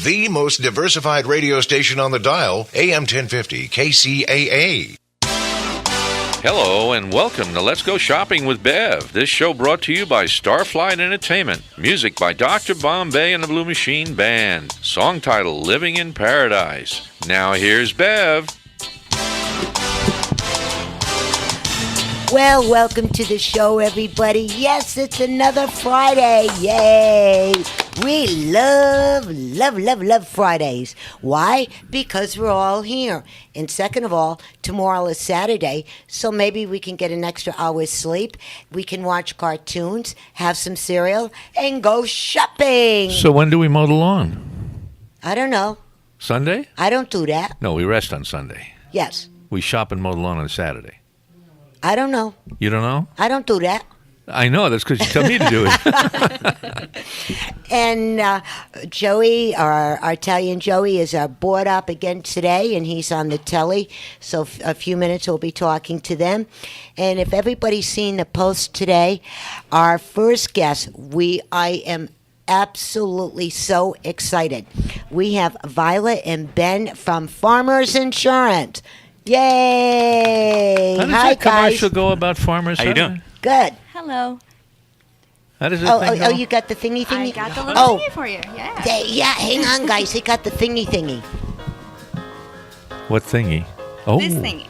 the most diversified radio station on the dial, AM 1050 KCAA. Hello and welcome to Let's Go Shopping with Bev. This show brought to you by Starflight Entertainment. Music by Dr. Bombay and the Blue Machine Band. Song title, Living in Paradise. Now here's Bev. Well, welcome to the show, everybody. Yes, it's another Friday. Yay! We love Fridays. Why? Because we're all here. And second of all, tomorrow is Saturday, so maybe we can get an extra hour's sleep. We can watch cartoons, have some cereal, and go shopping. So when do we mow the lawn? I don't know. Sunday? I don't do that. No, we rest on Sunday. Yes. We shop and mow the lawn on Saturday. I don't know. You don't know? I don't do that. I know. That's because you tell me to do it. And Joey, our Italian Joey, is board up again today, and he's on the telly. So a few minutes we'll be talking to them. And if everybody's seen the post today, our first guest, I am absolutely so excited. We have Violet and Ben from Farmers Insurance. Yay! How does Hi, that commercial guys. go about farmers? How you doing? Good. Hello. How does it thing go? You got the thingy? I got the little thingy for you. Yeah. Yeah, hang on, guys. He got the thingy. What thingy? Oh. This thingy.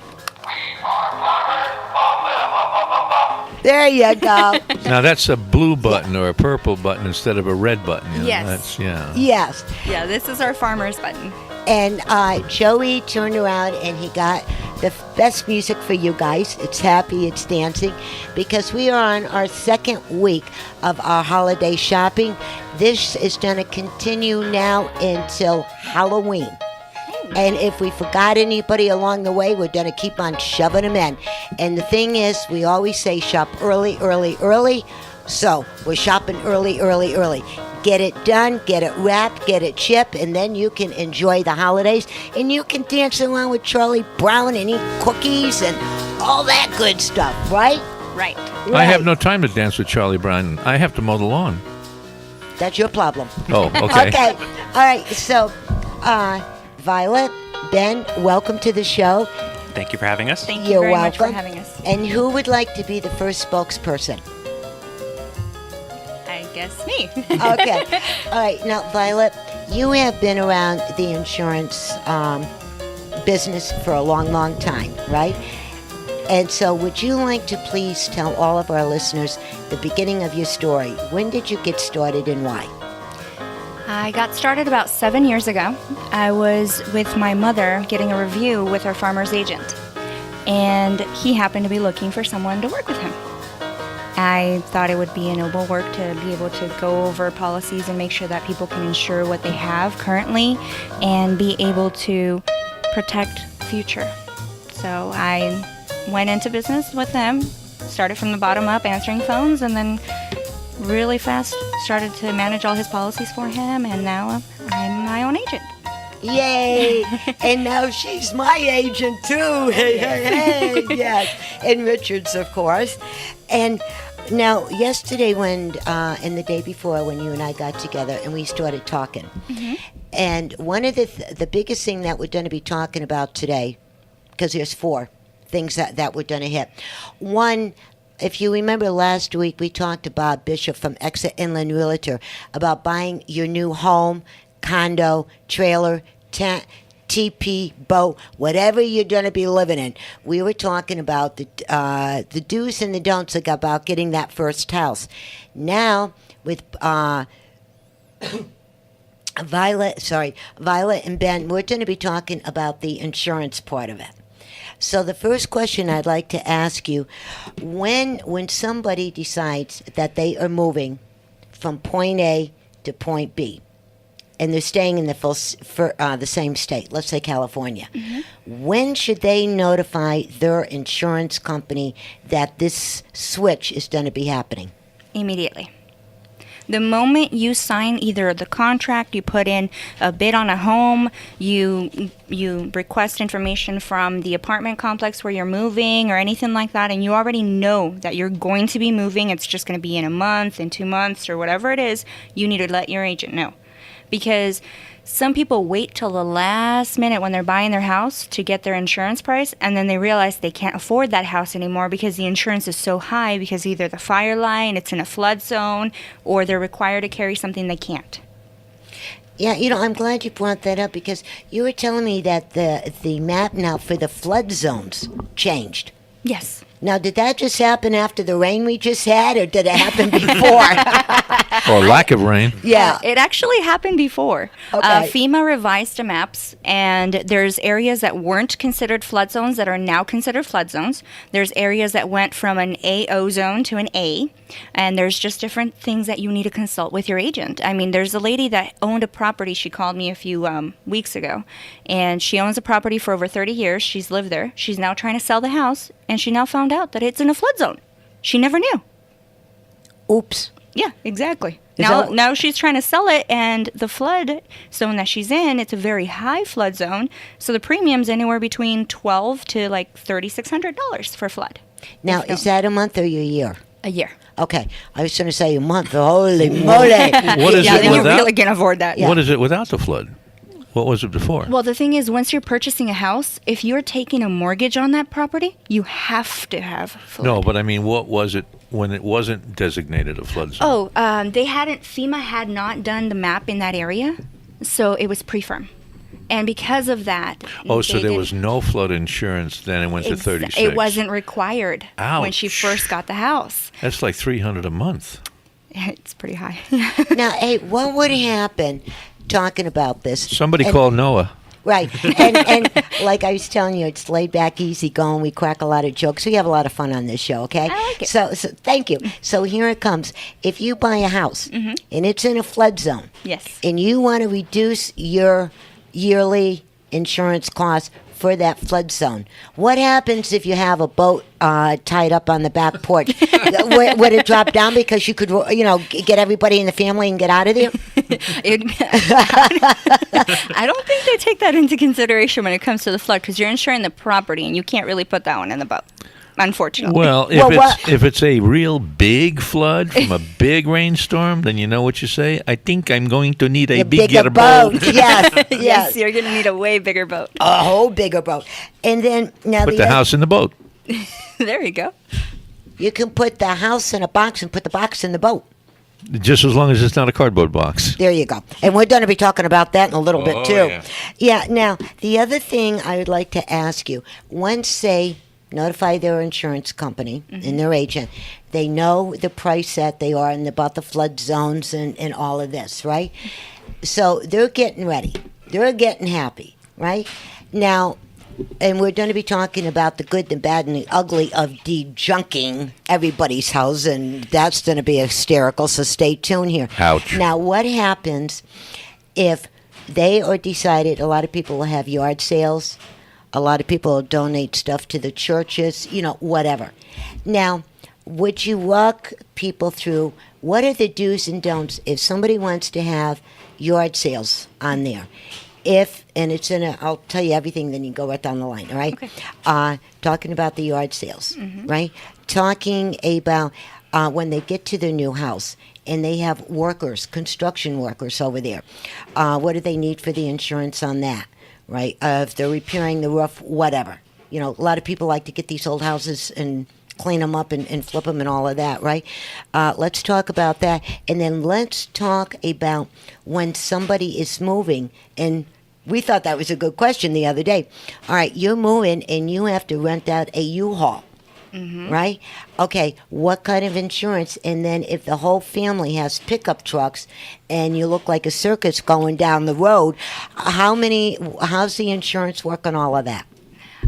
There you go. Now that's a blue button or a purple button instead of a red button. You know? Yes. That's, yeah. Yes. Yeah, this is our farmer's button. And Joey turned around and he got the best music for you guys. It's happy, it's dancing, because we are on our second week of our holiday shopping. This is going to continue now until Halloween. And if we forgot anybody along the way, we're going to keep on shoving them in. And the thing is, we always say shop early. So we're shopping early. Get it done, get it wrapped, get it shipped, and then you can enjoy the holidays. And you can dance along with Charlie Brown and eat cookies and all that good stuff, right? Right. I have no time to dance with Charlie Brown. I have to mow the lawn. That's your problem. Oh, okay. Okay. All right. So, Violet, Ben, welcome to the show. Thank you for having us. Thank you You're very much for welcome. having us. And who would like to be the first spokesperson? I guess me. Okay. All right. Now, Violet, you have been around the insurance business for a long time, right? And so would you like to please tell all of our listeners the beginning of your story? When did you get started and why? I got started about 7 years ago. I was with my mother getting a review with our farmer's agent, and he happened to be looking for someone to work with him. I thought it would be a noble work to be able to go over policies and make sure that people can insure what they have currently and be able to protect the future. So I went into business with them, started from the bottom up answering phones, and then really fast started to manage all his policies for him, and now I'm my own agent. Yay! And now she's my agent too. Hey, yes. And Richard's, of course. And now, yesterday and the day before when you and I got together and we started talking, and one of the biggest thing that we're going to be talking about today, because there's 4 things that we're going to hit. One, if you remember last week, we talked to Bob Bishop from Exit Inland Realtor about buying your new home, condo, trailer, tent, TP, boat, whatever you're going to be living in. We were talking about the do's and the don'ts about getting that first house. Now, with Violet and Ben, we're going to be talking about the insurance part of it. So the first question I'd like to ask you, when somebody decides that they are moving from point A to point B, and they're staying in the same state, let's say California, when should they notify their insurance company that this switch is going to be happening? Immediately. The moment you sign either the contract, you put in a bid on a home, you request information from the apartment complex where you're moving or anything like that, and you already know that you're going to be moving, it's just going to be in a month, in 2 months, or whatever it is, you need to let your agent know. because some people wait till the last minute when they're buying their house to get their insurance price, and then they realize they can't afford that house anymore because the insurance is so high because either the fire line, it's in a flood zone, or they're required to carry something they can't. Yeah, I'm glad you brought that up because you were telling me that the map now for the flood zones changed. Yes. Now, did that just happen after the rain we just had, or did it happen before? Or lack of rain. Yeah. It actually happened before. Okay. FEMA revised the maps, and there's areas that weren't considered flood zones that are now considered flood zones. There's areas that went from an AO zone to an A, and there's just different things that you need to consult with your agent. I mean, there's a lady that owned a property. She called me a few weeks ago, and she owns a property for over 30 years. She's lived there. She's now trying to sell the house, and she now found out that it's in a flood zone. She never knew. Oops. Yeah, exactly. Is Now, that- now she's trying to sell it, and the flood zone that she's in, it's a very high flood zone. So the premium's anywhere between $1,200 to like $3,600 for flood. Now, is that a month or a year? A year? Okay. I was going to say a month. Holy moly. What is Yeah, it then you without? really can afford that. Yeah. What is it without the flood? What was it before? Well, the thing is, once you're purchasing a house, if you're taking a mortgage on that property, you have to have flood. No, but I mean, what was it when it wasn't designated a flood zone? FEMA had not done the map in that area, so it was pre-firm. And because of that... Oh, so they there didn't- was no flood insurance, then it went to 36. It wasn't required when she Ouch. first got the house. That's like $300 a month. It's pretty high. Now, hey, what would happen talking about this? Somebody And- called Noah. Right. And like I was telling you, it's laid back, easy going. We crack a lot of jokes. We have a lot of fun on this show, okay? I like it. So thank you. So here it comes. If you buy a house and it's in a flood zone, Yes. and you want to reduce your yearly insurance costs for that flood zone, what happens if you have a boat tied up on the back porch? Would it drop down because you could, get everybody in the family and get out of there? I don't think they take that into consideration when it comes to the flood because you're insuring the property and you can't really put that one in the boat, unfortunately. Well, if it's a real big flood from a big rainstorm, then you know what you say. I think I'm going to need a bigger boat. Yes, yes, yes. you're going to need a way bigger boat. A whole bigger boat. And then now Put the house in the boat. There you go. you can put the house in a box and put the box in the boat. Just as long as it's not a cardboard box. There you go. And we're going to be talking about that in a little bit, Oh, too. yeah. Yeah, now, the other thing I would like to ask you, once they notify their insurance company and their agent, they know the price that they are and about the flood zones and all of this, right? So they're getting ready. They're getting happy, right? Now, and we're going to be talking about the good, the bad, and the ugly of de-junking everybody's house, and that's going to be hysterical, so stay tuned here. Ouch. Now, what happens if they are decided, a lot of people will have yard sales, a lot of people will donate stuff to the churches, whatever. Now, would you walk people through what are the do's and don'ts if somebody wants to have yard sales on there? And it's I'll tell you everything, then you go right down the line, all right? Okay. Talking about the yard sales, right? Talking about when they get to their new house and they have workers, construction workers over there. What do they need for the insurance on that, right? If they're repairing the roof, whatever. A lot of people like to get these old houses and clean them up and flip them and all of that, right? Let's talk about that. And then let's talk about when somebody is moving. And we thought that was a good question the other day. All right, you're moving and you have to rent out a U-Haul, right? Okay, what kind of insurance? And then if the whole family has pickup trucks and you look like a circus going down the road, how's the insurance work on all of that?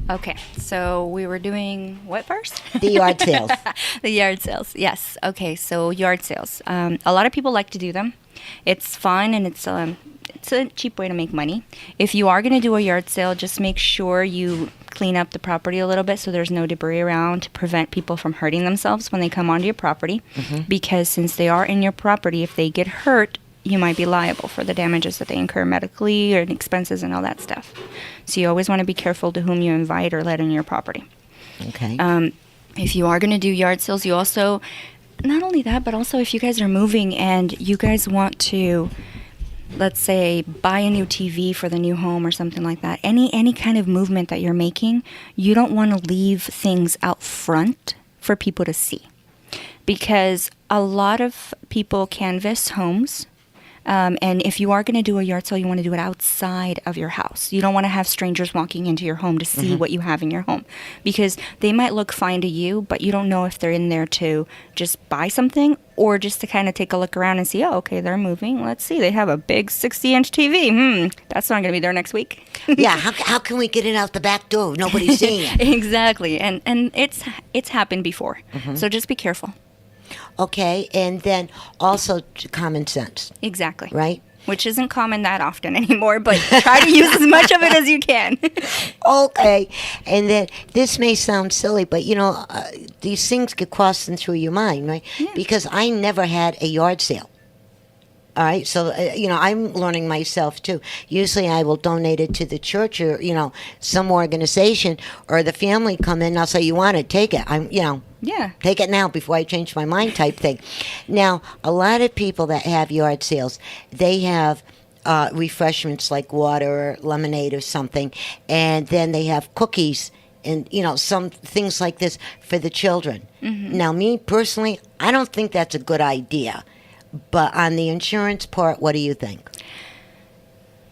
Okay, so we were doing what first? The yard sales. The yard sales, yes. Okay, so yard sales. A lot of people like to do them. It's fun and it's a cheap way to make money. If you are going to do a yard sale, just make sure you clean up the property a little bit so there's no debris around to prevent people from hurting themselves when they come onto your property. Because since they are in your property, if they get hurt, you might be liable for the damages that they incur medically or expenses and all that stuff. So you always want to be careful to whom you invite or let in your property. Okay. If you are going to do yard sales, you also, not only that, but also if you guys are moving and you guys want to let's say, buy a new TV for the new home or something like that, any kind of movement that you're making, you don't want to leave things out front for people to see. Because a lot of people canvass homes. And if you are going to do a yard sale, you want to do it outside of your house. You don't want to have strangers walking into your home to see what you have in your home. Because they might look fine to you, but you don't know if they're in there to just buy something or just to kind of take a look around and see, oh, okay, they're moving. Let's see. They have a big 60-inch TV. That's not going to be there next week. Yeah, how can we get it out the back door? Nobody's seeing it. Exactly. And it's happened before. So just be careful. Okay, and then also common sense. Exactly. Right? Which isn't common that often anymore, but try to use as much of it as you can. Okay, and then this may sound silly, but these things get crossing through your mind, right? Yeah. Because I never had a yard sale. All right, so I'm learning myself too. Usually, I will donate it to the church or some organization, or the family come in. And I'll say, "You want it? Take it." Yeah. Take it now before I change my mind type thing. Now, a lot of people that have yard sales, they have refreshments like water or lemonade or something, and then they have cookies and some things like this for the children. Now, me personally, I don't think that's a good idea. But on the insurance part, what do you think?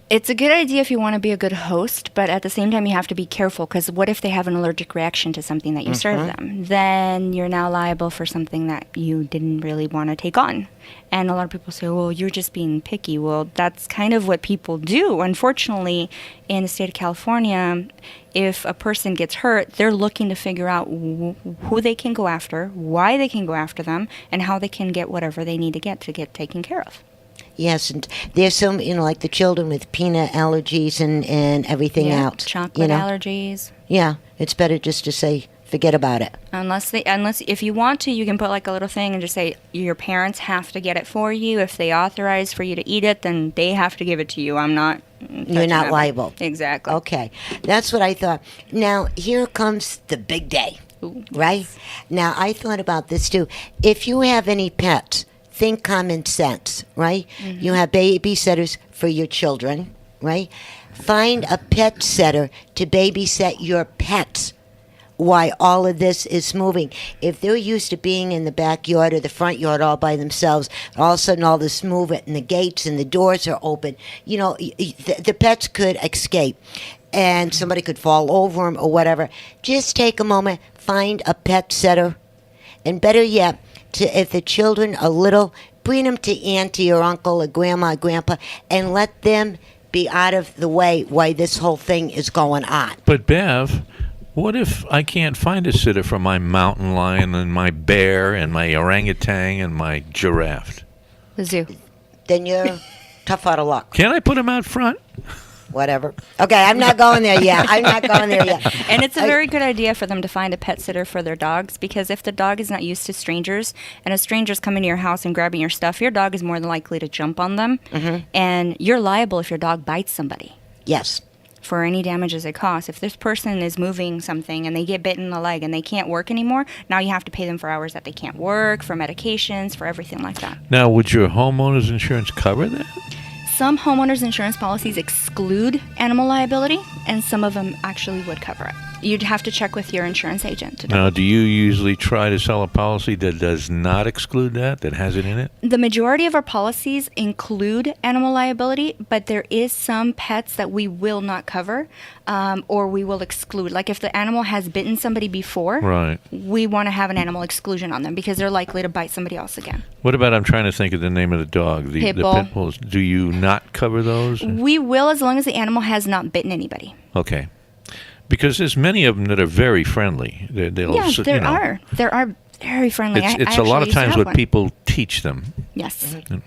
It's a good idea if you want to be a good host, but at the same time, you have to be careful, because what if they have an allergic reaction to something that you serve them? Then you're now liable for something that you didn't really want to take on. And a lot of people say, well, you're just being picky. Well, that's kind of what people do. Unfortunately, in the state of California, if a person gets hurt, they're looking to figure out who they can go after, why they can go after them, and how they can get whatever they need to get taken care of. Yes, and there's some, like the children with peanut allergies and everything else. Chocolate allergies. Yeah, it's better just to say, forget about it. Unless if you want to, you can put like a little thing and just say your parents have to get it for you. If they authorize for you to eat it, then they have to give it to you. I'm not. You're not liable. Exactly. Okay, that's what I thought. Now, here comes the big day, right? Yes. Now, I thought about this too. If you have any pets, think common sense, right? You have babysitters for your children, right? Find a pet sitter to babysit your pets while all of this is moving. If they're used to being in the backyard or the front yard all by themselves, all of a sudden all this movement and the gates and the doors are open, the pets could escape and somebody could fall over them or whatever. Just take a moment, find a pet sitter, and better yet, if the children are little, bring them to auntie or uncle or grandma or grandpa and let them be out of the way while this whole thing is going on. But Bev, what if I can't find a sitter for my mountain lion and my bear and my orangutan and my giraffe? The zoo. Then you're tough out of luck. Can I put them out front? Whatever. Okay, I'm not going there yet. And it's a very good idea for them to find a pet sitter for their dogs, because if the dog is not used to strangers and a stranger's coming to your house and grabbing your stuff, your dog is more than likely to jump on them. And you're liable if your dog bites somebody. Yes. For any damages it costs. If this person is moving something and they get bitten in the leg and they can't work anymore, now you have to pay them for hours that they can't work, for medications, for everything like that. Now, would your homeowner's insurance cover that? Some homeowners' insurance policies exclude animal liability, and some of them actually would cover it. You'd have to check with your insurance agent. Now, do you usually try to sell a policy that does not exclude that has it in it? The majority of our policies include animal liability, but there is some pets that we will not cover or we will exclude. Like if the animal has bitten somebody before, right, we want to have an animal exclusion on them because they're likely to bite somebody else again. What about, I'm trying to think of the name of the dog, the pit bulls. Do you not cover those? We will, as long as the animal has not bitten anybody. Okay. Because there's many of them that are very friendly. There are. There are very friendly. It's a lot of times what people teach them. Yes. Mm-hmm.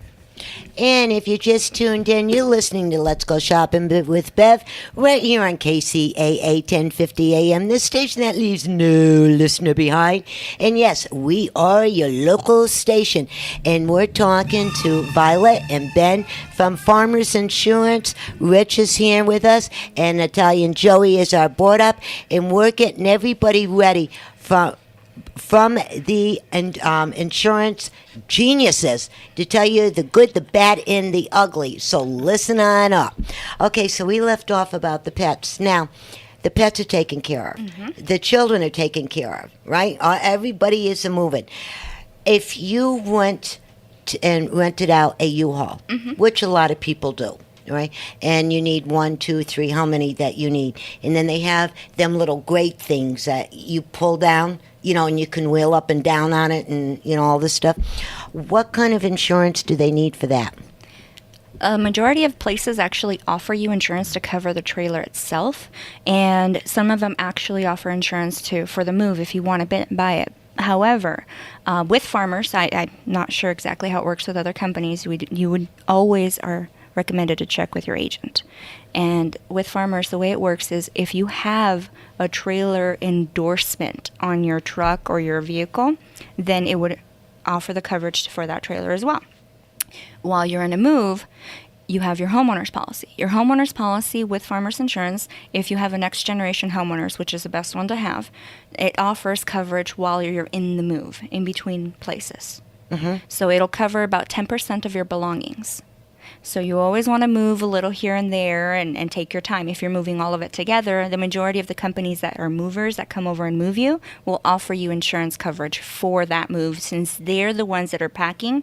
And if you just tuned in, you're listening to Let's Go Shopping with Bev right here on KCAA 1050 AM, the station that leaves no listener behind. And yes, we are your local station. And we're talking to Violet and Ben from Farmers Insurance. Rich is here with us, and Italian Joey is our board up. And we're getting everybody ready for from the insurance geniuses to tell you the good, the bad, and the ugly. So listen on up. Okay, so we left off about the pets. Now, the pets are taken care of. The children are taken care of, right? Everybody is moving. If you went and rented out a U-Haul, which a lot of people do, right? And you need 1, 2, 3, how many that you need. And then they have them little great things that you pull down, and you can wheel up and down on it and, all this stuff. What kind of insurance do they need for that? A majority of places actually offer you insurance to cover the trailer itself, and some of them actually offer insurance for the move if you want to buy it. However, with farmers, I'm not sure exactly how it works with other companies. You would always are recommended to check with your agent. And with farmers, the way it works is if you have a trailer endorsement on your truck or your vehicle, then it would offer the coverage for that trailer as well. While you're in a move, you have your homeowner's policy. Your homeowner's policy with Farmers Insurance, if you have a next generation homeowners, which is the best one to have, it offers coverage while you're in the move, in between places. So it'll cover about 10% of your belongings. So you always want to move a little here and there and take your time. If you're moving all of it together, the majority of the companies that are movers that come over and move you will offer you insurance coverage for that move, since they're the ones that are packing,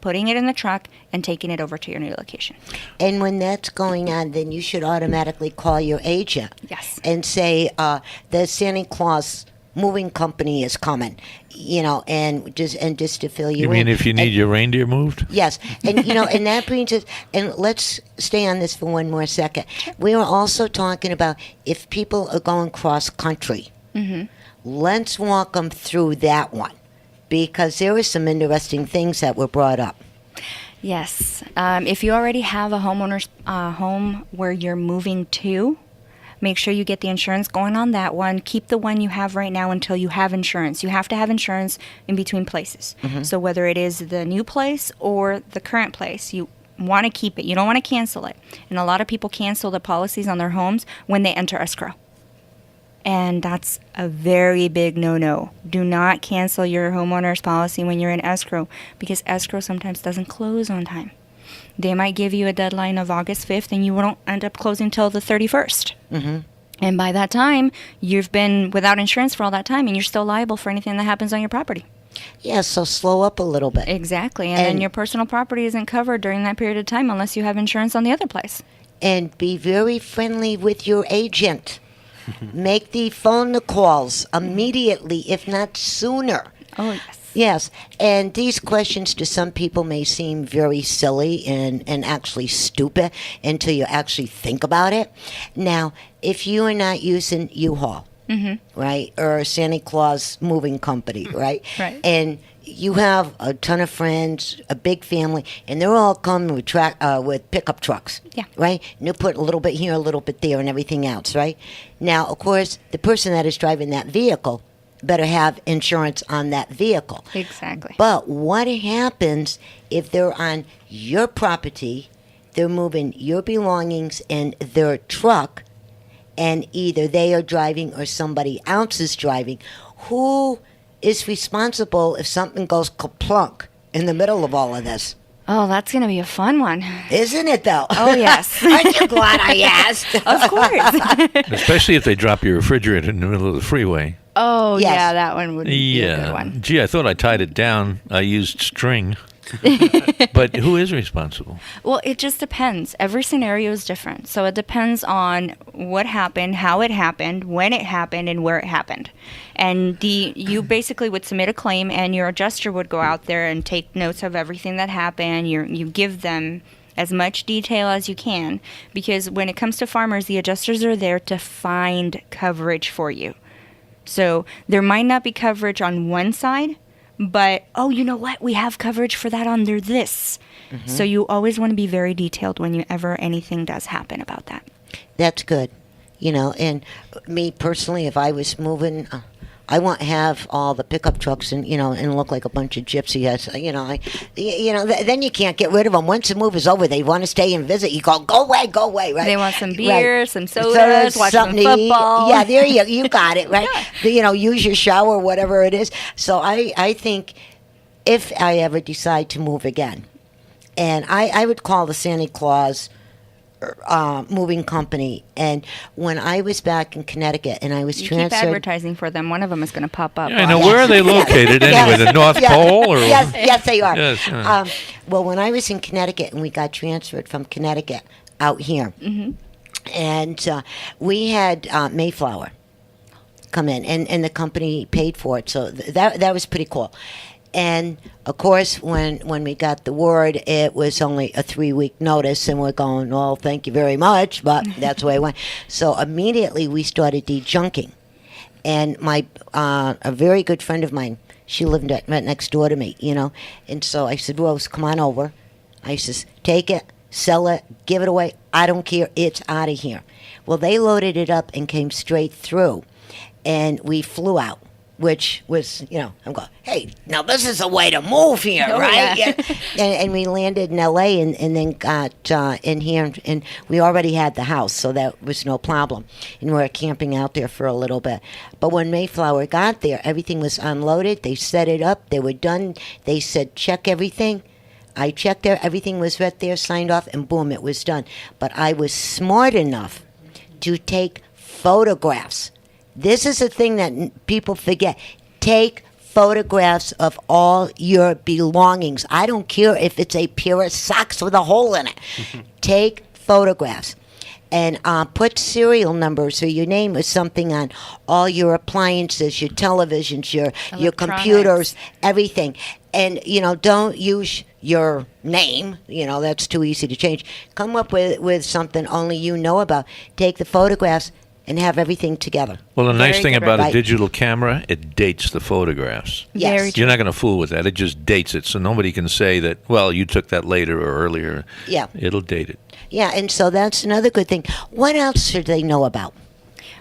putting it in the truck, and taking it over to your new location. And when that's going on, then you should automatically call your agent. Yes. And say, the Santa Claus moving company is coming, and just to fill you in. You mean if you need your reindeer moved? Yes. And, and that brings us, and let's stay on this for one more second. We were also talking about if people are going cross country, let's walk them through that one, because there were some interesting things that were brought up. Yes. If you already have a homeowner's home where you're moving to, make sure you get the insurance going on that one. Keep the one you have right now until you have insurance. You have to have insurance in between places. So whether it is the new place or the current place, you want to keep it. You don't want to cancel it. And a lot of people cancel the policies on their homes when they enter escrow. And that's a very big no-no. Do not cancel your homeowner's policy when you're in escrow, because escrow sometimes doesn't close on time. They might give you a deadline of August 5th, and you won't end up closing till the 31st. And by that time, you've been without insurance for all that time, and you're still liable for anything that happens on your property. Yeah, so slow up a little bit. Exactly. And then your personal property isn't covered during that period of time unless you have insurance on the other place. And be very friendly with your agent. Make the phone calls immediately, if not sooner. Oh, yes. Yes, and these questions to some people may seem very silly and actually stupid until you actually think about it. Now, if you are not using U-Haul, right, or Santa Claus moving company, right? Right. And you have a ton of friends, a big family, and they're all coming with pickup trucks. Yeah. Right? And you put a little bit here, a little bit there, and everything else, right? Now, of course, the person that is driving that vehicle better have insurance on that vehicle. Exactly. But what happens if they're on your property, they're moving your belongings in their truck, and either they are driving or somebody else is driving? Who is responsible if something goes kaplunk in the middle of all of this? Oh, that's going to be a fun one. Isn't it, though? Oh, yes. Aren't you glad I asked? Of course. Especially if they drop your refrigerator in the middle of the freeway. Oh, Yes. yeah, that one would be a good Yeah. one. Gee, I thought I tied it down. I used string. But who is responsible? Well, it just depends. Every scenario is different. So it depends on what happened, how it happened, when it happened, and where it happened. And you basically would submit a claim, and your adjuster would go out there and take notes of everything that happened. You give them as much detail as you can, because when it comes to farmers, the adjusters are there to find coverage for you. So there might not be coverage on one side, but, oh, you know what? We have coverage for that under this. So you always want to be very detailed whenever anything does happen about that. That's good. And me personally, if I was moving I won't have all the pickup trucks and look like a bunch of gypsy heads. Then you can't get rid of them. Once the move is over, they want to stay and visit. You go away, right? They want some beer, Right. some sodas, watch some football. Yeah, there you got it, right? Use your shower, whatever it is. So I think if I ever decide to move again, and I would call the Santa Claus moving company. And when I was back in Connecticut and I was You transferred, keep advertising for them. One of them is going to pop up. Yeah, I know. Where are they located anyway? The North Pole? Or? Yes, they are. Yes, well, when I was in Connecticut and we got transferred from Connecticut out here, and we had Mayflower come in, and the company paid for it, so that was pretty cool. And of course, when we got the word, it was only a 3-week notice, and we're going, well, thank you very much, but that's the way it went. So immediately we started dejunking, and a very good friend of mine, she lived right next door to me, and so I said, Rose, come on over. I says, take it, sell it, give it away. I don't care. It's out of here. Well, they loaded it up and came straight through, and we flew out. Which was, I'm going, hey, now this is a way to move here, right? Yeah. And we landed in L.A. and then got in here, and we already had the house, so that was no problem. And we were camping out there for a little bit. But when Mayflower got there, everything was unloaded. They set it up. They were done. They said, check everything. I checked there. Everything was right there, signed off, and boom, it was done. But I was smart enough to take photographs. This is a thing that people forget. Take photographs of all your belongings. I don't care if it's a pair of socks with a hole in it. Take photographs. And put serial numbers or your name or something on all your appliances, your televisions, your computers, everything. And, don't use your name. That's too easy to change. Come up with something only you know about. Take the photographs and have everything together. Well, the nice thing about a right. digital camera, it dates the photographs. Yes. Very You're not going to fool with that. It just dates it, so nobody can say that, well, you took that later or earlier. Yeah. It'll date it. Yeah, and so that's another good thing. What else should they know about?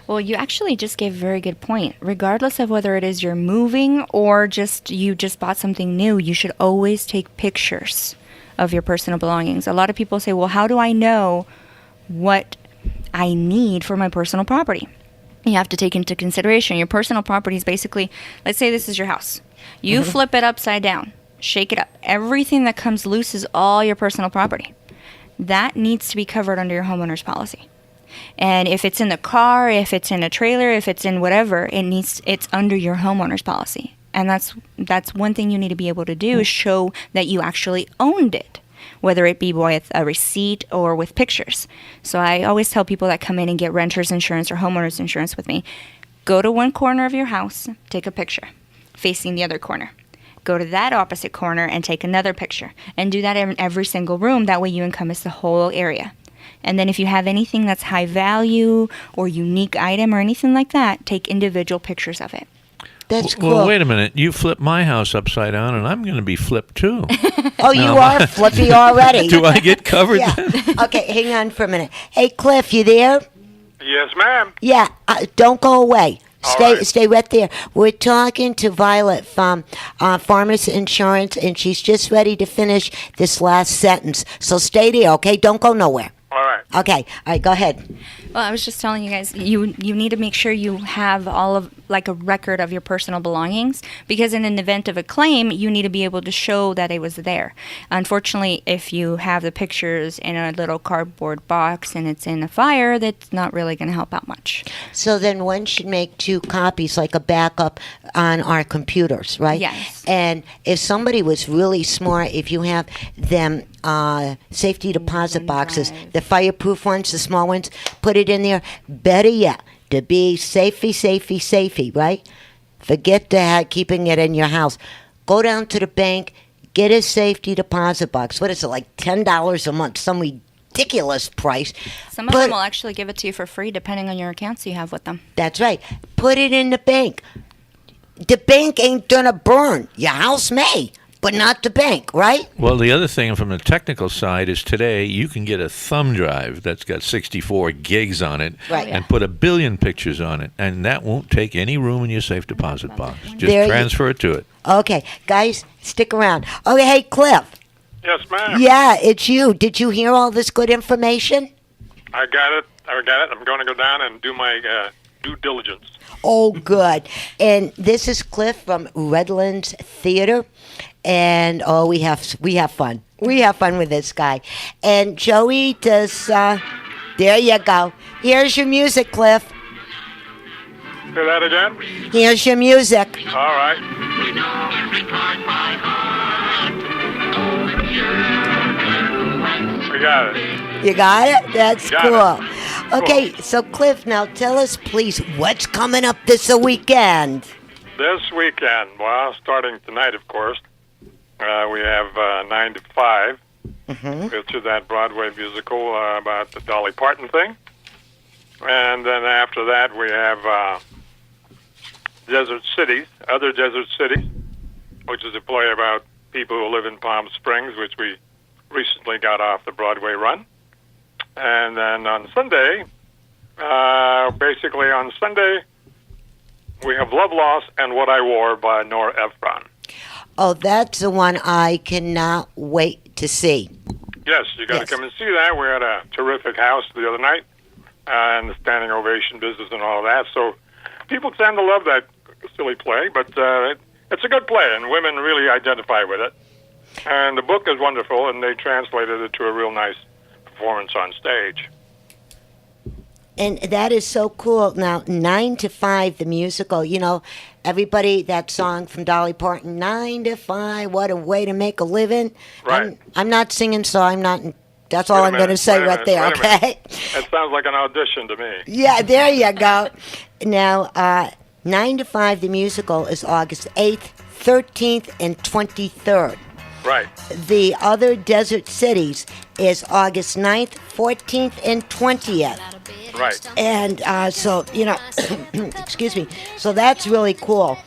Well, you actually just gave a very good point. Regardless of whether it is you're moving or you just bought something new, you should always take pictures of your personal belongings. A lot of people say, well, how do I know what I need for my personal property? You have to take into consideration your personal property is basically, let's say this is your house. You flip it upside down, shake it up. Everything that comes loose is all your personal property. That needs to be covered under your homeowner's policy. And if it's in the car, if it's in a trailer, if it's in whatever, it's under your homeowner's policy. And that's one thing you need to be able to do is show that you actually owned it, whether it be with a receipt or with pictures. So I always tell people that come in and get renter's insurance or homeowner's insurance with me, go to one corner of your house, take a picture, facing the other corner. Go to that opposite corner and take another picture. And do that in every single room. That way you encompass the whole area. And then if you have anything that's high value or unique item or anything like that, take individual pictures of it. That's cool. Well, wait a minute. You flipped my house upside down, and I'm going to be flipped, too. Oh, you are flippy already. Do I get covered Yeah. then? Okay, hang on for a minute. Hey, Cliff, you there? Yes, ma'am. Yeah, don't go away. All right. Stay right there. We're talking to Violet from Farmers Insurance, and she's just ready to finish this last sentence. So stay there, okay? Don't go nowhere. All right. Okay, all right, go ahead. Well, I was just telling you guys, you need to make sure you have all of, like, a record of your personal belongings, because in an event of a claim, you need to be able to show that it was there. Unfortunately, if you have the pictures in a little cardboard box and it's in a fire, that's not really going to help out much. So then one should make 2 copies, like a backup on our computers, right? Yes. And if somebody was really smart, if you have them safety deposit boxes, the fireproof ones, the small ones, put it in there. Better yet, to be safety, right? Forget keeping it in your house. Go down to the bank, get a safety deposit box. What is it, like $10 a month? Some ridiculous price. Some of them will actually give it to you for free, depending on your accounts you have with them. That's right. Put it in the bank. The bank ain't gonna burn. Your house may, but not the bank, right? Well, the other thing from the technical side is today you can get a thumb drive that's got 64 gigs on it Right. and put 1 billion pictures on it, and that won't take any room in your safe deposit box. Just There you- transfer it to it. Okay, guys, stick around. Okay, hey, Cliff. Yes, ma'am. Yeah, it's you. Did you hear all this good information? I got it. I'm going to go down and do my due diligence. Oh, good. And this is Cliff from Redlands Theater, and we have fun. We have fun with this guy. And Joey does. There you go. Here's your music, Cliff. Say that again? Here's your music. All right. We got it. You got it? That's Got cool. it. Okay, so Cliff, now tell us, please, what's coming up this weekend? This weekend, well, starting tonight, of course, we have 9 to 5. Go to that Broadway musical about the Dolly Parton thing. And then after that, we have Other Desert Cities, which is a play about people who live in Palm Springs, which we recently got off the Broadway run. And then on Sunday, we have Love Lost and What I Wore by Nora Ephron. Oh, that's the one I cannot wait to see. Yes, you got to Yes. come and see that. We had a terrific house the other night, and the standing ovation business and all of that. So people tend to love that silly play, but it's a good play, and women really identify with it. And the book is wonderful, and they translated it to a real nice performance on stage. And that is so cool. Now, 9 to 5, the musical, everybody, that song from Dolly Parton, 9 to 5, what a way to make a living. Right. I'm not singing, so I'm not, that's all Wait a I'm going to minute, say wait a right minute, there, wait a minute. okay? That sounds like an audition to me. Yeah, there you go. Now, 9 to 5, the musical is August 8th, 13th, and 23rd. Right. The Other Desert Cities is August 9th, 14th, and 20th. Right. And so, excuse me. So that's really cool.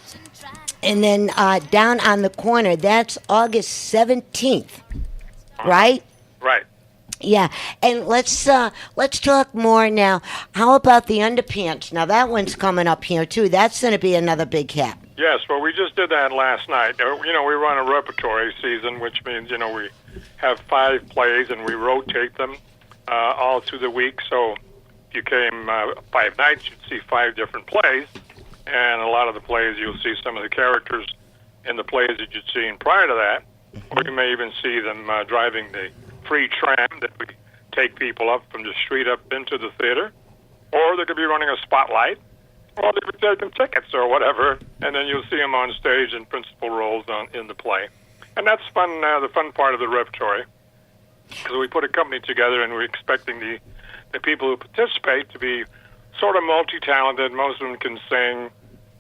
And then down on the corner, that's August 17th, right? Right. Yeah. And let's talk more now. How about the Underpants? Now that one's coming up here too. That's going to be another big hit. Yes, well, we just did that last night. We run a repertory season, which means, we have 5 plays and we rotate them all through the week. So if you came 5 nights, you'd see 5 different plays. And a lot of the plays, you'll see some of the characters in the plays that you'd seen prior to that. Or you may even see them driving the free tram that we take people up from the street up into the theater. Or they could be running a spotlight. Or they could take them tickets or whatever, and then you'll see them on stage in principal roles in the play. And that's fun. The fun part of the repertory, because we put a company together, and we're expecting the people who participate to be sort of multi-talented. Most of them can sing,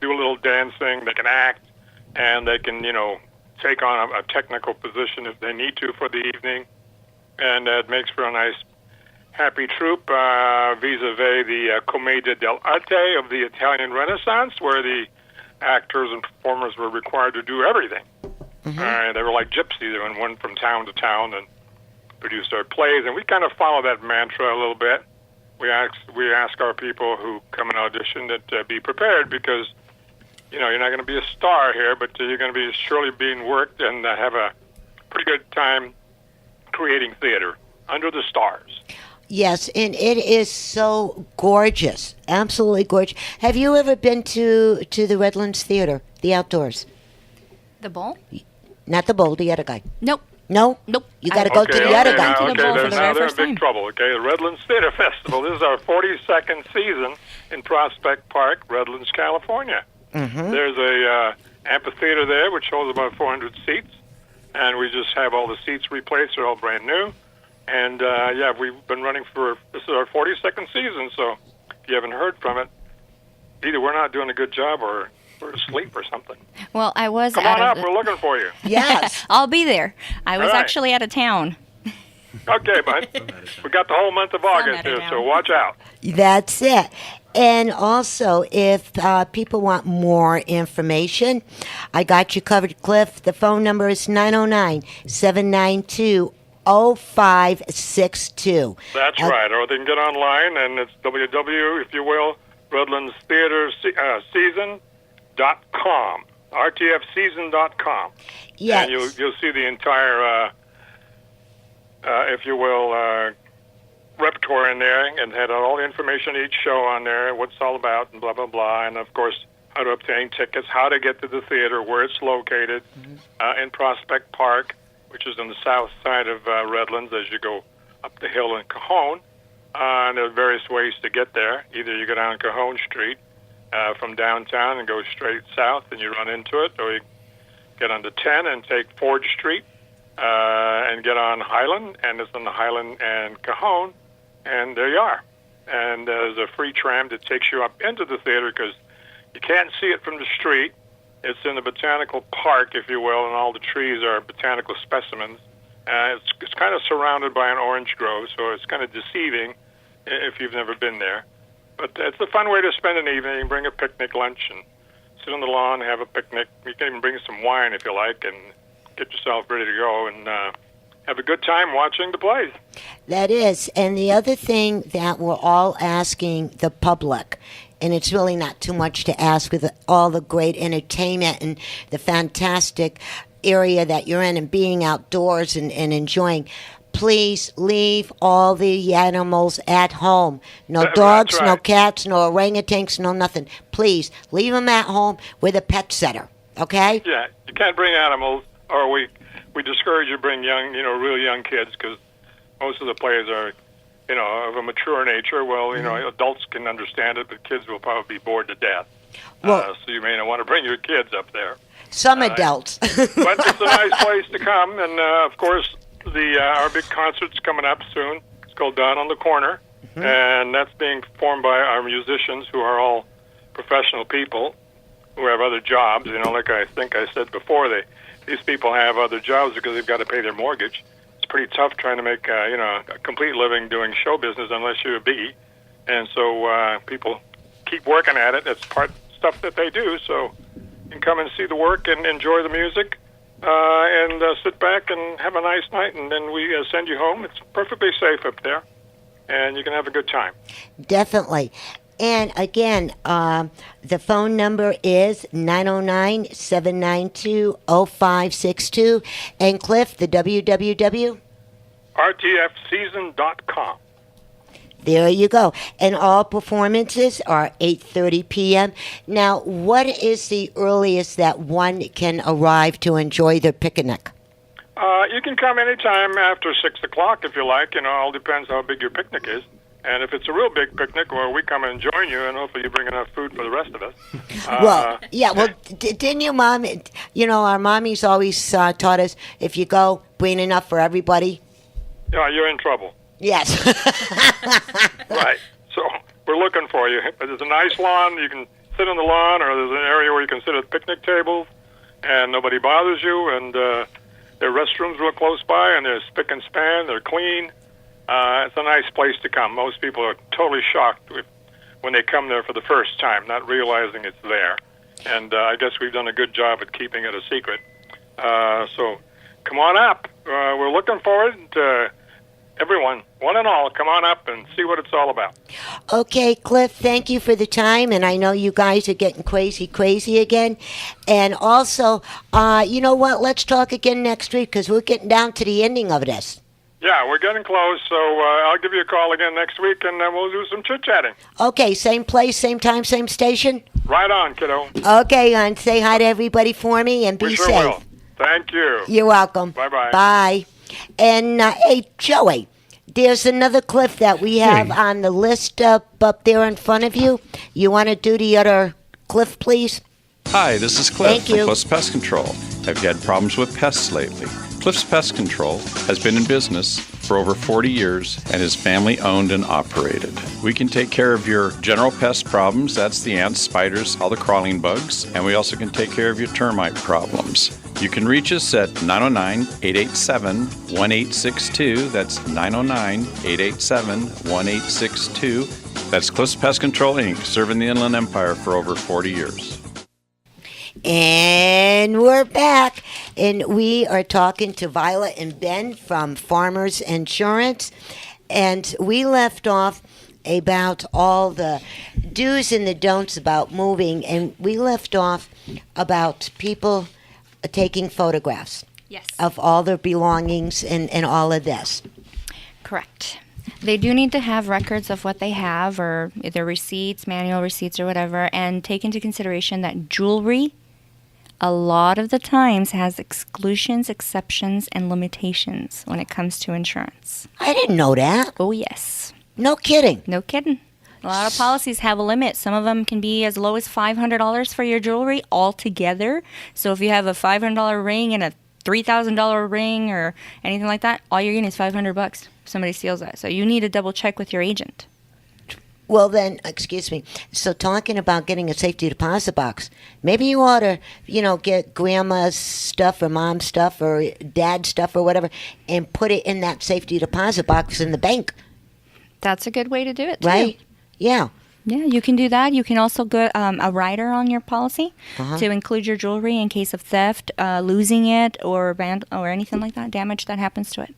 do a little dancing, they can act, and they can take on a technical position if they need to for the evening, and it makes for a nice happy troupe vis-a-vis the Commedia dell'arte of the Italian Renaissance, where the actors and performers were required to do everything. They were like gypsies. They went from town to town and produced their plays, and we kind of follow that mantra a little bit. We ask our people who come and audition to be prepared, because you're not going to be a star here, but you're going to be surely being worked and have a pretty good time creating theater under the stars. Yes, and it is so gorgeous, absolutely gorgeous. Have you ever been to the Redlands Theater, the outdoors? The bowl? Not the bowl, the other guy. Nope. No? Nope. You got to go to the other guy. to the bowl for the Now very they're in first big time. trouble. Okay, the Redlands Theater Festival. This is our 42nd season in Prospect Park, Redlands, California. There's a amphitheater there which holds about 400 seats, and we just have all the seats replaced. They're all brand new. And, we've been running this is our 42nd season, so if you haven't heard from it, either we're not doing a good job or we're asleep or something. Well, I was Come out on up, of we're looking for you. Yes. I'll be there. I was All right. actually out of town. Okay, bud. We got the whole month of August Saturday here, now. so watch out. That's it. And also, if people want more information, I got you covered, Cliff. The phone number is 909-792-0562. That's right. Or they can get online, and it's www, if you will, redlandstheaterseason.com, rtfseason.com. Yes. And you'll see the entire, if you will, repertoire in there, and had all the information each show on there, what it's all about, and blah, blah, blah. And, of course, how to obtain tickets, how to get to the theater, where it's located, in Prospect Park, which is on the south side of Redlands as you go up the hill in Cajon. And there are various ways to get there. Either you go down Cajon Street from downtown and go straight south and you run into it, or you get onto 10 and take Forge Street and get on Highland, and it's on the Highland and Cajon, and there you are. And there's a free tram that takes you up into the theater because you can't see it from the street. It's in the botanical park, if you will, and all the trees are botanical specimens. It's kind of surrounded by an orange grove, so it's kind of deceiving if you've never been there. But it's a fun way to spend an evening. You can bring a picnic lunch and sit on the lawn and have a picnic. You can even bring some wine if you like and get yourself ready to go and have a good time watching the plays. That is. And the other thing that we're all asking the public, and it's really not too much to ask with all the great entertainment and the fantastic area that you're in and being outdoors and enjoying, please leave all the animals at home. No dogs, right. No cats, no orangutans, no nothing. Please leave them at home with a pet sitter, okay? Yeah, you can't bring animals, or we discourage you to bring young, real young kids, because most of the plays are, of a mature nature. Well, adults can understand it, but kids will probably be bored to death. So you may not want to bring your kids up there. Some adults. But it's a nice place to come, and of course, our big concert's coming up soon. It's called Down on the Corner, and that's being performed by our musicians, who are all professional people who have other jobs. Like I think I said before, these people have other jobs because they've got to pay their mortgage. It's pretty tough trying to make a complete living doing show business unless you're a biggie, and so people keep working at it. It's part stuff that they do. So you can come and see the work and enjoy the music. And sit back and have a nice night, and then we send you home. It's perfectly safe up there, and you can have a good time. Definitely. And again, the phone number is 909-792-0562. And Cliff, the www? rtfseason.com. There you go. And all performances are 8:30 p.m. Now, what is the earliest that one can arrive to enjoy their picnic? You can come anytime after 6 o'clock if you like. All depends how big your picnic is. And if it's a real big picnic, well, we come and join you, and hopefully you bring enough food for the rest of us. Didn't your mom, our mommies always taught us, if you go, bring enough for everybody? Yeah, you're in trouble. Yes. Right. So we're looking for you. There's a nice lawn. You can sit on the lawn, or there's an area where you can sit at picnic tables, and nobody bothers you. And there are restrooms real close by, and there's spick and span. They're clean. It's a nice place to come. Most people are totally shocked when they come there for the first time, not realizing it's there. And I guess we've done a good job at keeping it a secret. So come on up. We're looking forward to everyone, one and all, come on up and see what it's all about. Okay, Cliff, thank you for the time, and I know you guys are getting crazy again. And also, you know what, let's talk again next week, because we're getting down to the ending of this. Yeah, we're getting close, so I'll give you a call again next week, and we'll do some chit-chatting. Okay, same place, same time, same station? Right on, kiddo. Okay, hon, say hi to everybody for me, and be we sure safe. Will. Thank you. You're welcome. Bye-bye. Bye. And, hey, Joey, there's another Cliff that we have on the list up there in front of you. You want to do the other Cliff, please? Hi, this is Cliff Thank from you. Cliff's Pest Control. Have you had problems with pests lately? Cliff's Pest Control has been in business for over 40 years and is family owned and operated. We can take care of your general pest problems, that's the ants, spiders, all the crawling bugs, and we also can take care of your termite problems. You can reach us at 909-887-1862. That's 909-887-1862. That's Cliffs Pest Control, Inc., serving the Inland Empire for over 40 years. And we're back, and we are talking to Violet and Ben from Farmers Insurance, and we left off about all the do's and the don'ts about moving, and we left off about people taking photographs Yes. of all their belongings and all of this. Correct. They do need to have records of what they have, or either receipts, manual receipts, or whatever, and take into consideration that jewelry a lot of the times has exclusions, exceptions, and limitations when it comes to insurance. I didn't know that. Oh, yes. No kidding. No kidding. A lot of policies have a limit. Some of them can be as low as $500 for your jewelry altogether. So if you have a $500 ring and a $3,000 ring or anything like that, all you're getting is $500 if somebody steals that. So you need to double check with your agent. Well, then, excuse me. So, talking about getting a safety deposit box, maybe you ought to, get grandma's stuff or mom's stuff or dad's stuff or whatever and put it in that safety deposit box in the bank, That's a good way to do it, too. right? Yeah. Yeah, you can do that. You can also get a rider on your policy to include your jewelry in case of theft, losing it, or anything like that, damage that happens to it.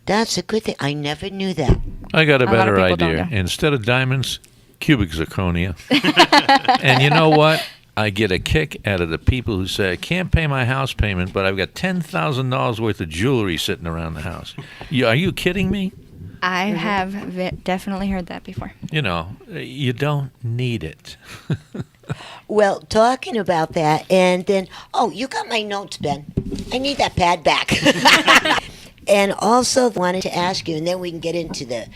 That's a good thing. I never knew that. I got a lot of better people don't idea. know. Instead of diamonds, cubic zirconia. And you know what? I get a kick out of the people who say, I can't pay my house payment, but I've got $10,000 worth of jewelry sitting around the house. Are you kidding me? I have definitely heard that before. You don't need it. Well, talking about that, and then, you got my notes, Ben. I need that pad back. And also wanted to ask you, and then we can get into the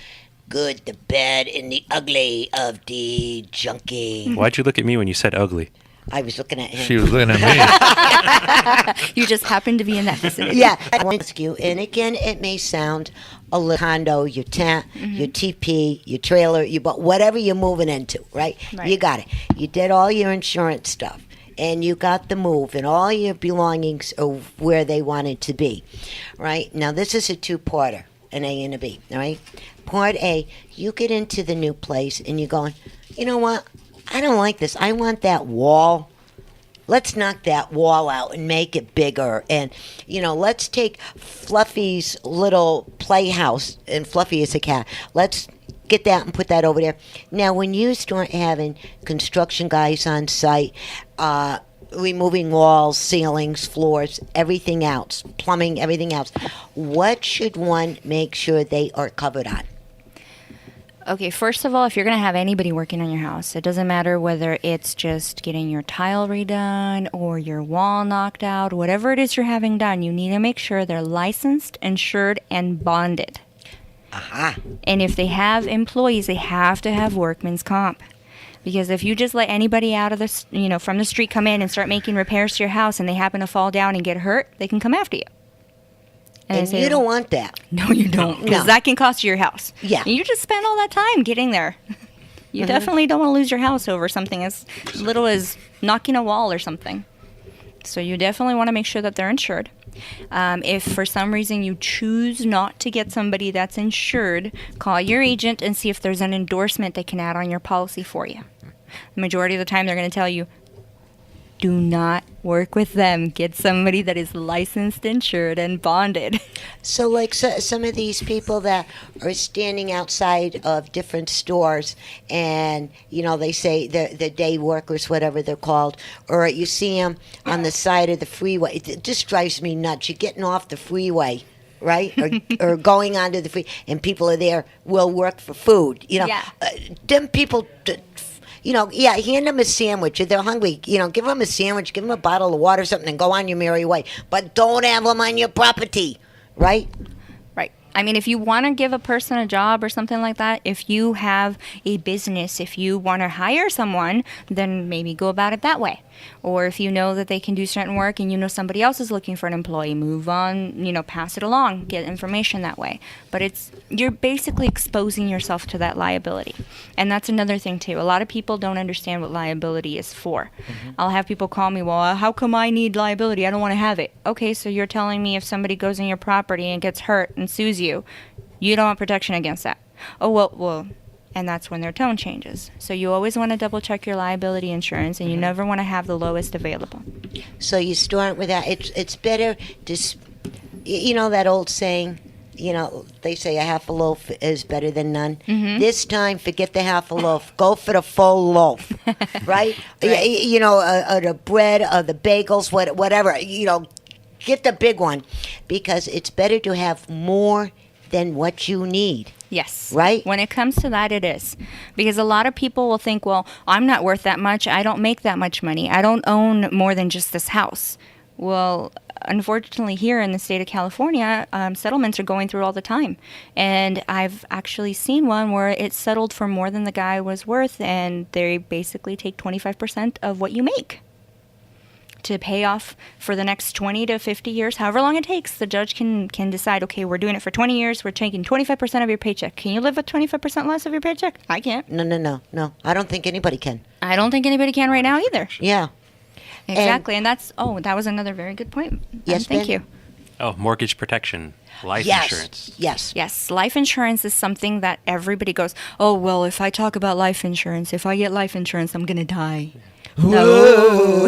good, the bad, and the ugly of the junkie. Why'd you look at me when you said ugly? I was looking at him. She was looking at me. You just happen to be in that vicinity. Yeah, I want to ask you, and again, it may sound a little condo, your tent, your TP, your trailer, but whatever you're moving into, right? Right. You got it. You did all your insurance stuff, and you got the move, and all your belongings are where they wanted to be, right? Now, this is a two-parter, an A and a B, all right? Part A, you get into the new place, and you're going, you know what? I don't like this. I want that wall. Let's knock that wall out and make it bigger. And, let's take Fluffy's little playhouse, and Fluffy is a cat. Let's get that and put that over there. Now, when you start having construction guys on site, removing walls, ceilings, floors, everything else, plumbing, everything else, what should one make sure they are covered on? Okay, first of all, if you're going to have anybody working on your house, it doesn't matter whether it's just getting your tile redone or your wall knocked out, whatever it is you're having done, you need to make sure they're licensed, insured, and bonded. Aha. And if they have employees, they have to have workman's comp. Because if you just let anybody out of the, from the street come in and start making repairs to your house and they happen to fall down and get hurt, they can come after you. And you don't want that. No, you don't. Because that can cost you your house. Yeah. And you just spend all that time getting there. You definitely don't want to lose your house over something as little as knocking a wall or something. So you definitely want to make sure that they're insured. If for some reason you choose not to get somebody that's insured, call your agent and see if there's an endorsement they can add on your policy for you. The majority of the time they're going to tell you, do not work with them. Get somebody that is licensed, insured, and bonded. So, like some of these people that are standing outside of different stores and, they say the day workers, whatever they're called, or you see them on the side of the freeway. It just drives me nuts. You're getting off the freeway, right? Or going onto the freeway, and people are there, will work for food. Yeah. Them people... hand them a sandwich. If they're hungry, give them a sandwich, give them a bottle of water or something, and go on your merry way. But don't have them on your property, right? Right. I mean, if you want to give a person a job or something like that, if you have a business, if you want to hire someone, then maybe go about it that way. Or if you know that they can do certain work and somebody else is looking for an employee, move on, pass it along, get information that way. But you're basically exposing yourself to that liability. And that's another thing too. A lot of people don't understand what liability is for. I'll have people call me, well, how come I need liability? I don't want to have it. Okay, so you're telling me if somebody goes on your property and gets hurt and sues you, you don't want protection against that. Oh, well, and that's when their tone changes. So you always want to double check your liability insurance, and you never want to have the lowest available. So you start with that. It's better to, you know that old saying, you know, they say a half a loaf is better than none. This time, forget the half a loaf. Go for the full loaf, right? You know, the bread or the bagels, whatever. You know, get the big one, because it's better to have more than what you need. Yes. Right? When it comes to that, it is. Because a lot of people will think, well, I'm not worth that much. I don't make that much money. I don't own more than just this house. Well, unfortunately, here in the state of California, settlements are going through all the time. And I've actually seen one where it settled for more than the guy was worth, and they basically take 25% of what you make to pay off for the next 20 to 50 years, however long it takes. The judge can decide, okay, we're doing it for 20 years, we're taking 25% of your paycheck. Can you live with 25% less of your paycheck? I can't. No. I don't think anybody can. I don't think anybody can right now either. Yeah. Exactly, and that was another very good point. Yes, Thank Ben? you. Oh, mortgage protection, life Yes. insurance. Yes. Yes, life insurance is something that everybody goes, oh, well, if I talk about life insurance, if I get life insurance, I'm going to die. No.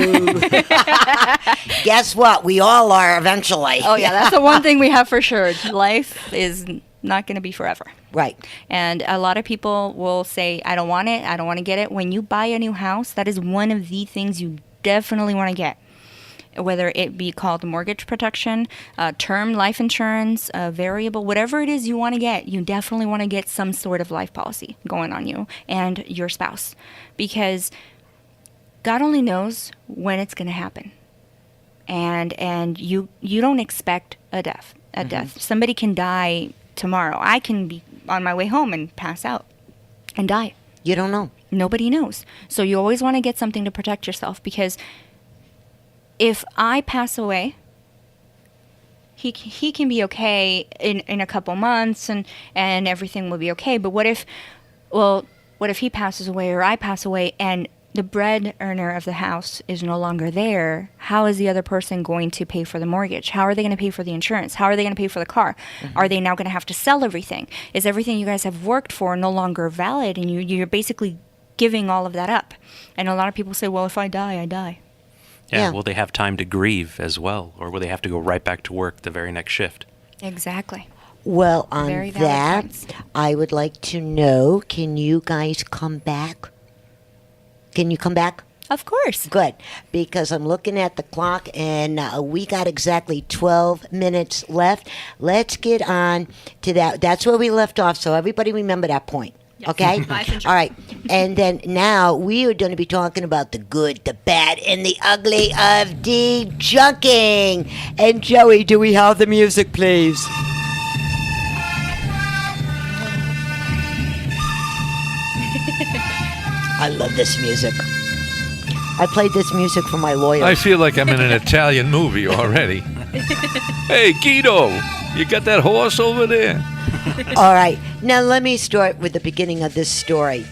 Guess what? We all are eventually. Oh, yeah, that's the one thing we have for sure. Life is not going to be forever. Right. And a lot of people will say, I don't want it, I don't want to get it. When you buy a new house, that is one of the things you definitely want to get. Whether it be called mortgage protection, term life insurance, variable, whatever it is you want to get, you definitely want to get some sort of life policy going on you and your spouse. Because God only knows when it's going to happen. And you don't expect a death. Somebody can die tomorrow. I can be on my way home and pass out and die. You don't know. Nobody knows. So you always want to get something to protect yourself, because if I pass away, he can be okay in a couple months and everything will be okay. But what if he passes away or I pass away and the bread earner of the house is no longer there? How is the other person going to pay for the mortgage? How are they going to pay for the insurance? How are they going to pay for the car? Are they now going to have to sell everything? Is everything you guys have worked for no longer valid, and you're basically giving all of that up? And a lot of people say, well, if I die, I die. Yeah. Will they have time to grieve as well? Or will they have to go right back to work the very next shift? Exactly. Well, on Very valid that, points. I would like to know, can you guys come back? Can you come back? Of course. Good, because I'm looking at the clock, and we got exactly 12 minutes left. Let's get on to that. That's where we left off, so everybody remember that point. Okay? Life insurance. All right. And then now we are going to be talking about the good, the bad, and the ugly of de-junking. And Joey, do we have the music, please? I love this music. I played this music for my lawyer. I feel like I'm in an Italian movie already. Hey, Guido, you got that horse over there? All right. Now let me start with the beginning of this story.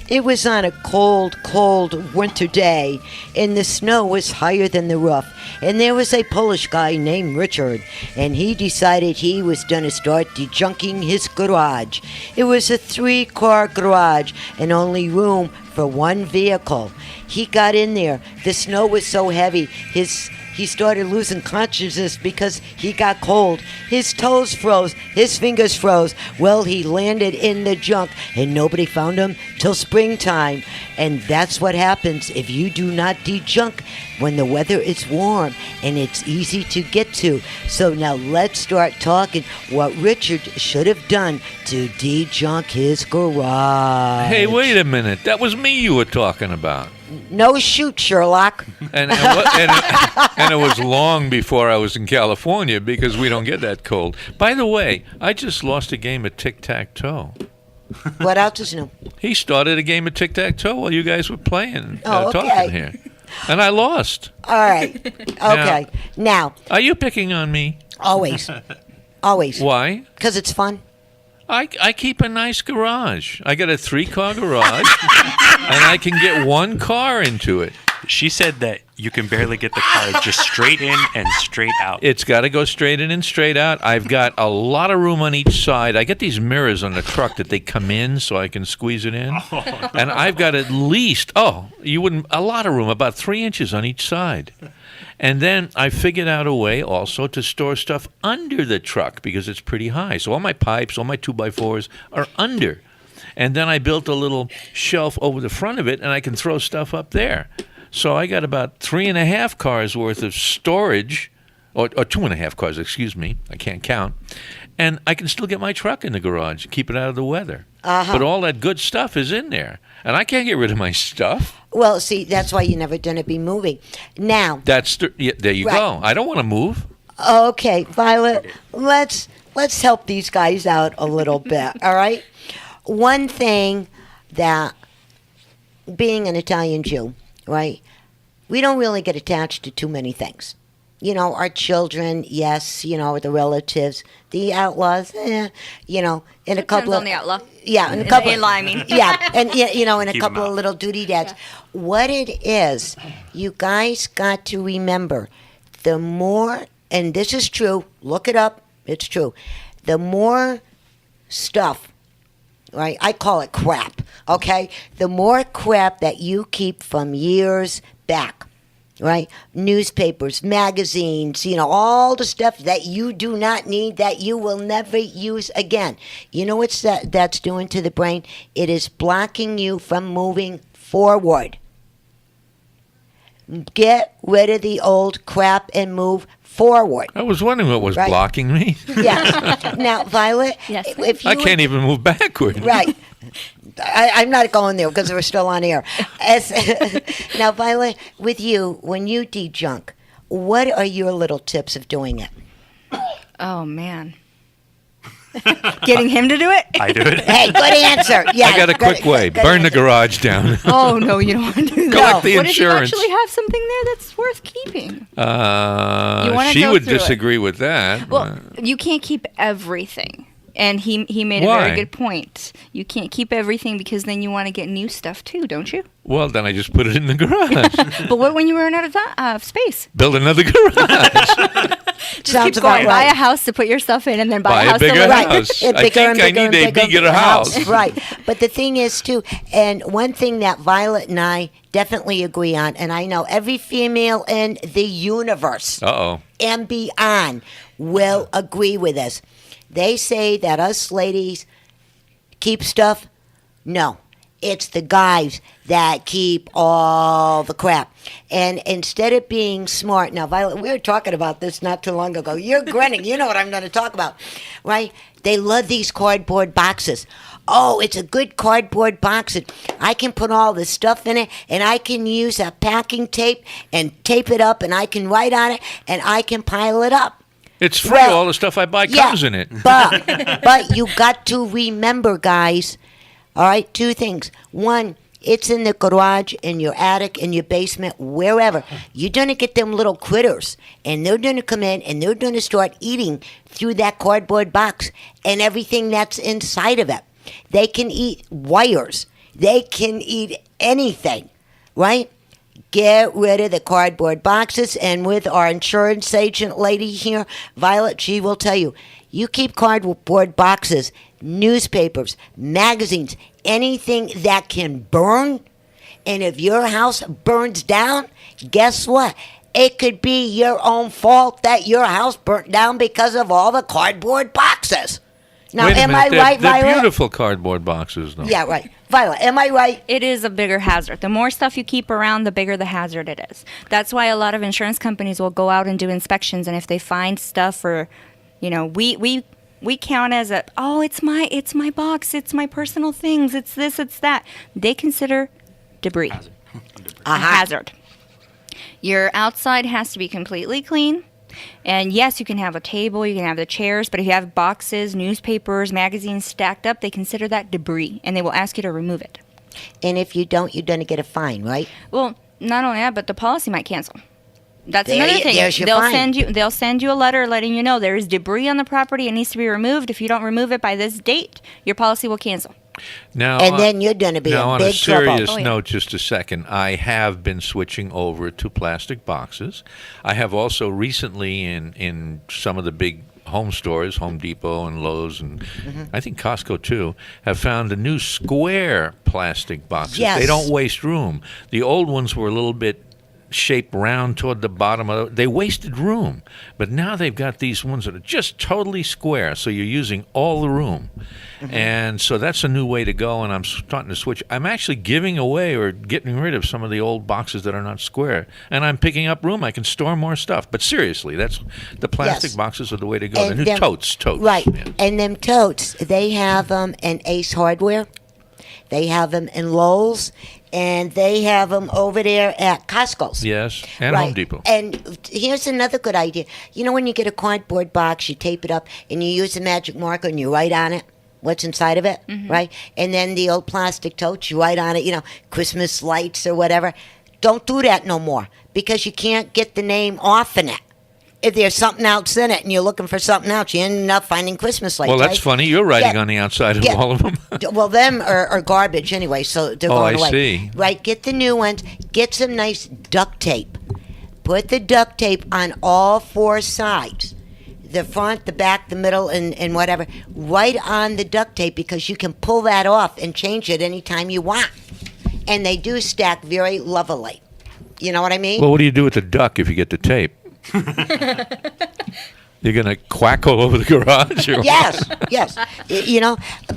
It was on a cold, cold winter day, and the snow was higher than the roof. And there was a Polish guy named Richard, and he decided he was going to start de-junking his garage. It was a 3-car garage and only room for one vehicle. He got in there. The snow was so heavy, he started losing consciousness because he got cold. His toes froze. His fingers froze. Well, he landed in the junk, and nobody found him till springtime. And that's what happens if you do not de-junk when the weather is warm and it's easy to get to. So now let's start talking what Richard should have done to de-junk his garage. Hey, wait a minute. That was me you were talking about. No shoot, Sherlock. And it was long before I was in California because we don't get that cold. By the way, I just lost a game of tic-tac-toe. What else is new? He started a game of tic-tac-toe while you guys were playing, Oh, okay. talking here. And I lost. All right. Okay. Now, Are you picking on me? always. Always. Why? Because it's fun. I keep a nice garage. I got a 3-car garage, and I can get 1 car into it. She said that You can barely get the car just straight in and straight out. It's got to go straight in and straight out. I've got a lot of room on each side. I get these mirrors on the truck that they come in so I can squeeze it in. And I've got at least, a lot of room, about 3 inches on each side. And then I figured out a way also to store stuff under the truck because it's pretty high. So all my pipes, all my 2x4s are under. And then I built a little shelf over the front of it, and I can throw stuff up there. So I got about 3.5 cars worth of storage, or 2.5 cars, excuse me. I can't count. And I can still get my truck in the garage, keep it out of the weather. But all that good stuff is in there. And I can't get rid of my stuff. Well, see, that's why you're never going to be moving. Now. There you go. I don't want to move. Okay, Violet, let's help these guys out a little bit, all right? One thing that, being an Italian Jew, right, we don't really get attached to too many things. You know, our children, yes, you know, the relatives, the outlaws, in a couple of... on the outlaw. Yeah, in a couple... In-law, I mean. Yeah, and, in a Keep couple 'em of out. little duty dads. Yeah. What it is, you guys got to remember, the more, and this is true, look it up, it's true, the more stuff, right? I call it crap, okay? The more crap that you keep from years back, right? Newspapers, magazines, all the stuff that you do not need, that you will never use again. You know what that's doing to the brain? It is blocking you from moving forward. Get rid of the old crap and move forward. I was wondering what was Right. blocking me. Yeah. Now, Violet, Yes. if you I can't even move backward. Right. I'm not going there because we're still on air. Now, Violet, with you, when you de-junk, what are your little tips of doing it? Oh, man. Getting him to do it? I do it. Hey, good answer. Yeah, I got a quick way. Burn the garage down. Oh, no, you don't want to do that. Collect the What insurance. if you actually have something there that's worth keeping? wanna She go would through it. disagree with that. Well, you can't keep everything. And he made Why? a very good point. You can't keep everything because then you want to get new stuff too, don't you? Well, then I just put it in the garage. But what when you run out of space? Build another garage. Sounds Keep about going. Buy right. a house to put your stuff in, and then buy Buy a a house to bigger live in. house. Yeah, I think I need a bigger house. Right. But the thing is, too, and one thing that Violet and I definitely agree on, and I know every female in the universe Uh-oh. and beyond will agree with us. They say that us ladies keep stuff. No. It's the guys that keep all the crap. And instead of being smart, now, Violet, we were talking about this not too long ago. You're grinning. You know what I'm going to talk about, right? They love these cardboard boxes. Oh, it's a good cardboard box. I can put all this stuff in it, and I can use a packing tape and tape it up, and I can write on it, and I can pile it up. It's free. Well, All the stuff I buy Yeah, comes in it. But you got to remember, guys, all right, two things. One, it's in the garage, in your attic, in your basement, wherever. You're going to get them little critters, and they're going to come in, and they're going to start eating through that cardboard box and everything that's inside of it. They can eat wires. They can eat anything, right? Get rid of the cardboard boxes, and with our insurance agent lady here, Violet, she will tell you, you keep cardboard boxes, newspapers, magazines, anything that can burn, and if your house burns down, guess what? It could be your own fault that your house burnt down because of all the cardboard boxes. Now, Wait a am minute. I They're, right, they're Violet? beautiful cardboard boxes, though. Yeah, right. Violet, am I right? It is a bigger hazard. The more stuff you keep around, the bigger the hazard it is. That's why a lot of insurance companies will go out and do inspections, and if they find stuff, or, we count as it's my box, it's my personal things, it's this, it's that. They consider debris a hazard. Your outside has to be completely clean. And yes, you can have a table, you can have the chairs, but if you have boxes, newspapers, magazines stacked up, they consider that debris, and they will ask you to remove it. And if you don't, you're going to get a fine, right? Well, not only that, but the policy might cancel. That's There another you- thing. there's your They'll fine. send you a letter letting you know there is debris on the property, it needs to be removed. If you don't remove it by this date, your policy will cancel. Now, and then you're going to be now in on big a serious trouble. note, just a second, I have been switching over to plastic boxes. I have also recently in some of the big home stores, Home Depot and Lowe's, and I think Costco too, have found a new square plastic boxes. Yes. They don't waste room. The old ones were a little bit shaped round toward the bottom of it. They wasted room. But now they've got these ones that are just totally square, so you're using all the room. And so that's a new way to go, and I'm starting to switch. I'm actually giving away or getting rid of some of the old boxes that are not square, and I'm picking up room. I can store more stuff. But seriously, that's the plastic Yes. boxes are the way to go. And The new them- totes. Right. Yeah. And them totes, they have them in Ace Hardware. They have them in Lowe's. And they have them over there at Costco's. Yes, and Right. Home Depot. And here's another good idea. You know when you get a cardboard box, you tape it up, and you use a magic marker, and you write on it what's inside of it, right? And then the old plastic totes, you write on it, Christmas lights or whatever. Don't do that no more, because you can't get the name off in it. If there's something else in it and you're looking for something else, you end up finding Christmas lights. Well, that's right? funny. You're writing Yeah. on the outside of Yeah. all of them. Well, them are garbage anyway, so they're Oh, going I away. see. Right, get the new ones. Get some nice duct tape. Put the duct tape on all four sides. The front, the back, the middle, and whatever. Right on the duct tape, because you can pull that off and change it anytime you want. And they do stack very lovely. You know what I mean? Well, what do you do with the duck if you get the tape? You're going to quack all over the garage? Or Yes, yes.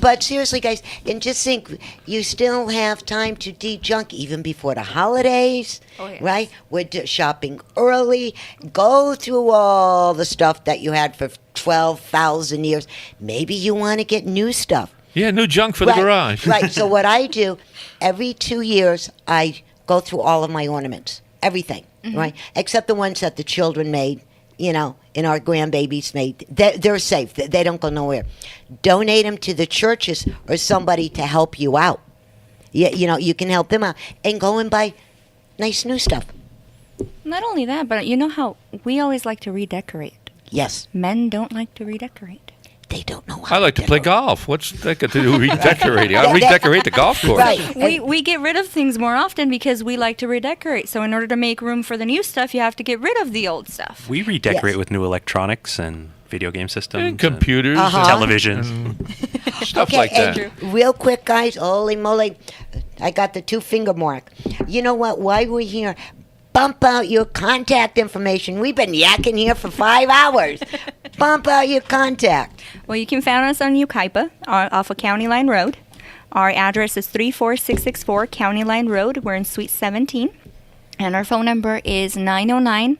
But seriously, guys, and just think, you still have time to de-junk even before the holidays, Oh, yes. right? We're shopping early. Go through all the stuff that you had for 12,000 years. Maybe you want to get new stuff. Yeah, new junk for the garage. Right. So what I do, every 2 years, I go through all of my ornaments, everything, right? Except the ones that the children made, and our grandbabies made. They're safe. They don't go nowhere. Donate them to the churches or somebody to help you out. You can help them out. And go and buy nice new stuff. Not only that, but you know how we always like to redecorate. Yes. Men don't like to redecorate. They don't know how I like to play decorate. golf. What's that got to do with redecorating? I'll Yeah, redecorate the golf course. Right. We get rid of things more often because we like to redecorate. So in order to make room for the new stuff, you have to get rid of the old stuff. We redecorate Yes. with new electronics and video game systems. And computers. Uh-huh. And televisions. and stuff Okay, like that. and real quick, guys, holy moly, I got the 2-finger mark. You know what? While we're here, bump out your contact information. We've been yakking here for 5 hours. Bump out your contact. Well, you can find us on Yucaipa off of County Line Road. Our address is 34664 County Line Road. We're in Suite 17. And our phone number is 909-7...